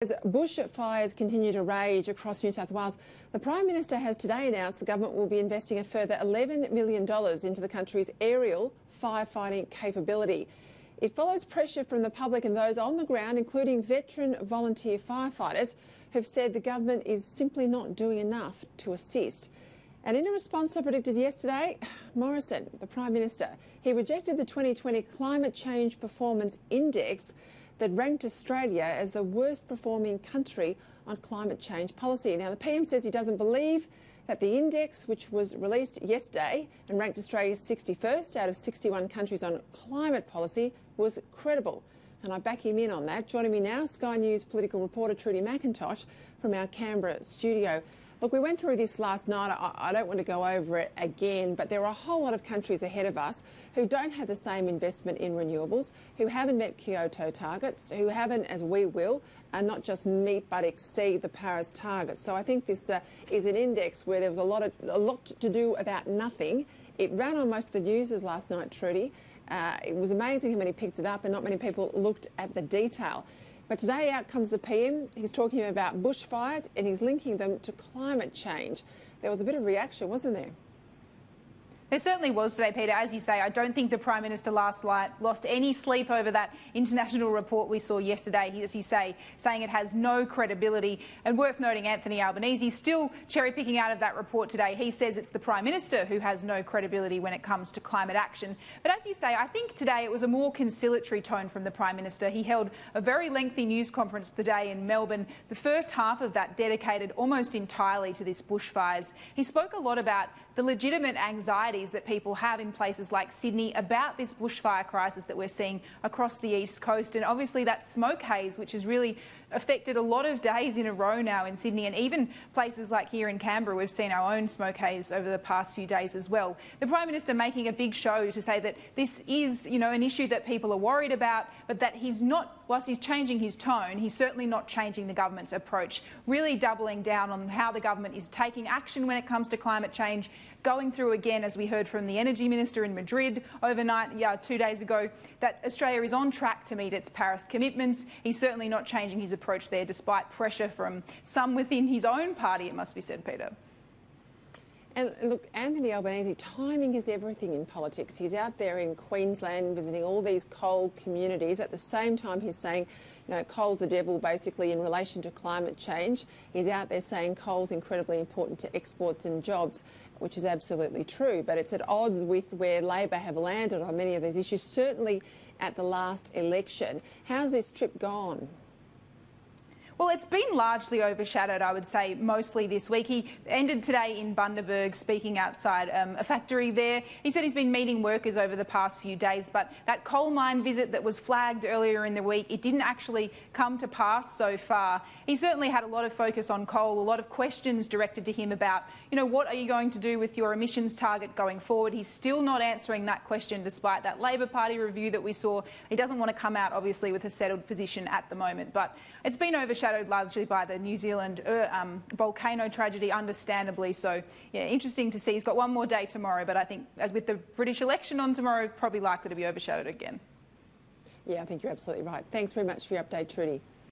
As bushfires continue to rage across New South Wales, the Prime Minister has today announced the government will be investing a further $11 million into the country's aerial firefighting capability. It follows pressure from the public and those on the ground, including veteran volunteer firefighters, who've said the government is simply not doing enough to assist. And in a response I predicted yesterday, Morrison, the Prime Minister, he rejected the 2020 Climate Change Performance Index that ranked Australia as the worst performing country on climate change policy. Now, the PM says he doesn't believe that the index, which was released yesterday and ranked Australia 61st out of 61 countries on climate policy, was credible. And I back him in on that. Joining me now, Sky News political reporter Trudy McIntosh from our Canberra studio. Look, we went through this last night. I don't want to go over it again, but there are a whole lot of countries ahead of us who don't have the same investment in renewables, who haven't met Kyoto targets, who haven't, as we will, and not just meet but exceed the Paris targets. So I think this is an index where there was a lot to do about nothing. It ran on most of the news last night, Trudy. It was amazing how many picked it up and not many people looked at the detail. But today out comes the PM. He's talking about bushfires and he's linking them to climate change. There was a bit of reaction, wasn't there? There certainly was today, Peter. As you say, I don't think the Prime Minister last night lost any sleep over that international report we saw yesterday, as you say, saying it has no credibility. And worth noting, Anthony Albanese still cherry-picking out of that report today. He says it's the Prime Minister who has no credibility when it comes to climate action. But as you say, I think today it was a more conciliatory tone from the Prime Minister. He held a very lengthy news conference today in Melbourne, the first half of that dedicated almost entirely to this bushfires. He spoke a lot about the legitimate anxieties that people have in places like Sydney about this bushfire crisis that we're seeing across the east coast, and obviously that smoke haze, which has really affected a lot of days in a row now in Sydney, and even places like here in Canberra we've seen our own smoke haze over the past few days as well. The Prime Minister making a big show to say that this is, an issue that people are worried about, but that he's not, whilst he's changing his tone, he's certainly not changing the government's approach, really doubling down on how the government is taking action when it comes to climate change, going through again, as we heard from the Energy Minister in Madrid overnight, 2 days ago, that Australia is on track to meet its Paris commitments. He's certainly not changing his approach there, despite pressure from some within his own party, it must be said, Peter. And look, Anthony Albanese, timing is everything in politics. He's out there in Queensland visiting all these coal communities. At the same time, he's saying, coal's the devil, basically, in relation to climate change. He's out there saying coal's incredibly important to exports and jobs, which is absolutely true. But it's at odds with where Labor have landed on many of these issues, certainly at the last election. How's this trip gone? Well, it's been largely overshadowed, I would say, mostly this week. He ended today in Bundaberg, speaking outside a factory there. He said he's been meeting workers over the past few days, but that coal mine visit that was flagged earlier in the week, it didn't actually come to pass so far. He certainly had a lot of focus on coal, a lot of questions directed to him about, what are you going to do with your emissions target going forward? He's still not answering that question despite that Labor Party review that we saw. He doesn't want to come out, obviously, with a settled position at the moment, but it's been overshadowed largely by the New Zealand volcano tragedy, understandably. So, interesting to see. He's got one more day tomorrow, but I think, as with the British election on tomorrow, probably likely to be overshadowed again. Yeah, I think you're absolutely right. Thanks very much for your update, Trudy.